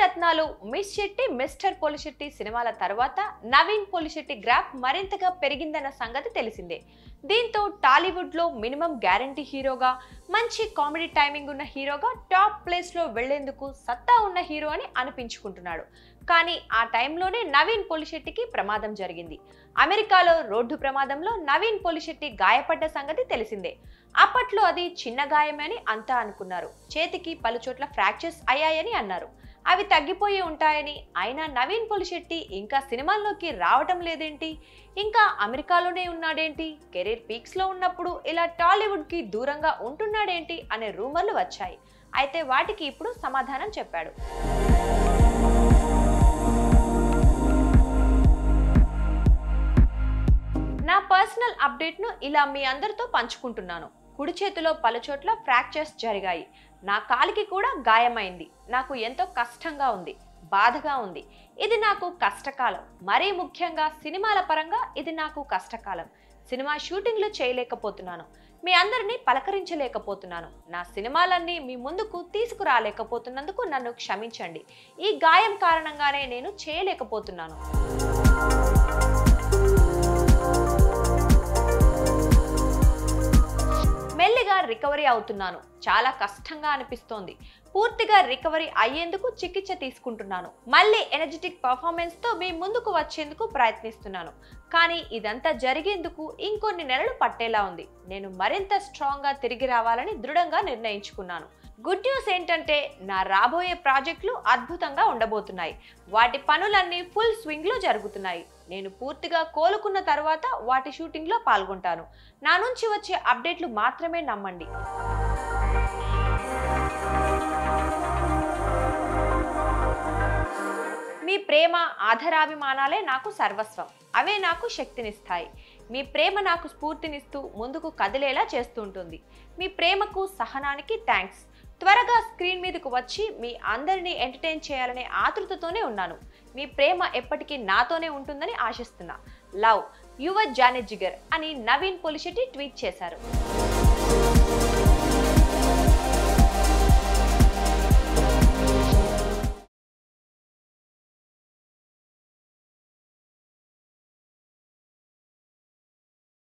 రత్నాలు miss Shetty mister Polisetty సినిమాల తర్వాత నవీన్ పోలిశెట్టి గ్రాఫ్ మరింతగా పెరిగిందన్న సంగతి తెలిసిందే. దీంతో టాలీవుడ్ లో మినిమం గ్యారంటీ హీరోగా, మంచి కామెడీ టైమింగ్ ఉన్న హీరోగా టాప్ ప్లేస్ లో వెళ్లేందుకు సత్తా ఉన్న హీరో అని అనిపించుకుంటున్నాడు. కానీ ఆ టైంలోనే నవీన్ పోలిశెట్టికి ప్రమాదం జరిగింది. అమెరికాలో రోడ్డు ప్రమాదంలో నవీన్ పోలిశెట్టి గాయపడ్డ సంగతి తెలిసిందే. అప్పట్లో అది చిన్న గాయమని అంతా అనుకున్నారు. చేతికి పలుచోట్ల ఫ్రాక్చర్స్ అయ్యాయని అన్నారు. అవి తగ్గిపోయి ఉంటాయని. అయినా నవీన్ పోలిశెట్టి ఇంకా సినిమాల్లోకి రావటం లేదేంటి, ఇంకా అమెరికాలోనే ఉన్నాడేంటి, కెరీర్ పీక్స్ లో ఉన్నప్పుడు ఇలా టాలీవుడ్ కి దూరంగా ఉంటున్నాడేంటి అనే రూమర్లు వచ్చాయి. అయితే వాటికి ఇప్పుడు సమాధానం చెప్పాడు. నా పర్సనల్ అప్డేట్ ను ఇలా మీ అందరితో పంచుకుంటున్నాను. కుడి చేతిలో పలుచోట్ల ఫ్రాక్చర్స్ జరిగాయి. నా కాలికి కూడా గాయమైంది. నాకు ఎంతో కష్టంగా ఉంది, బాధగా ఉంది. ఇది నాకు కష్టకాలం. మరీ ముఖ్యంగా సినిమాల పరంగా ఇది నాకు కష్టకాలం. సినిమా షూటింగ్లు చేయలేకపోతున్నాను, మీ అందరినీ పలకరించలేకపోతున్నాను, నా సినిమాలన్నీ మీ ముందుకు తీసుకురాలేకపోతున్నందుకు నన్ను క్షమించండి. ఈ గాయం కారణంగానే నేను చేయలేకపోతున్నాను. మెల్లిగా రికవరీ అవుతున్నాను. చాలా కష్టంగా అనిపిస్తోంది. పూర్తిగా రికవరీ అయ్యేందుకు చికిత్స తీసుకుంటున్నాను. మళ్ళీ ఎనర్జెటిక్ పర్ఫార్మెన్స్ తో మీ ముందుకు వచ్చేందుకు ప్రయత్నిస్తున్నాను. కానీ ఇదంతా జరిగేందుకు ఇంకొన్ని నెలలు పట్టేలా ఉంది. నేను మరింత స్ట్రాంగ్ గా తిరిగి రావాలని దృఢంగా నిర్ణయించుకున్నాను. గుడ్ న్యూస్ ఏంటంటే నా రాబోయే ప్రాజెక్టులు అద్భుతంగా ఉండబోతున్నాయి. వాటి పనులన్నీ ఫుల్ స్వింగ్ లో జరుగుతున్నాయి. నేను పూర్తిగా కోలుకున్న తర్వాత వాటి షూటింగ్ లో పాల్గొంటాను. నా నుంచి వచ్చే అప్డేట్లు మాత్రమే నమ్మండి. మీ ప్రేమ, ఆదరాభిమానాలే నాకు సర్వస్వం. అవే నాకు శక్తినిస్తాయి. మీ ప్రేమ నాకు స్ఫూర్తినిస్తూ ముందుకు కదిలేలా చేస్తుంటుంది. మీ ప్రేమకు, సహనానికి థ్యాంక్స్. త్వరగా స్క్రీన్ మీదకు వచ్చి మీ అందరినీ ఎంటర్టైన్ చేయాలనే ఆతృతతోనే ఉన్నాను. మీ ప్రేమ ఎప్పటికీ నాతోనే ఉంటుందని ఆశిస్తున్నా. లవ్, యువర్ జానీ జిగర్ అని నవీన్ పోలిశెట్టి ట్వీట్ చేశారు.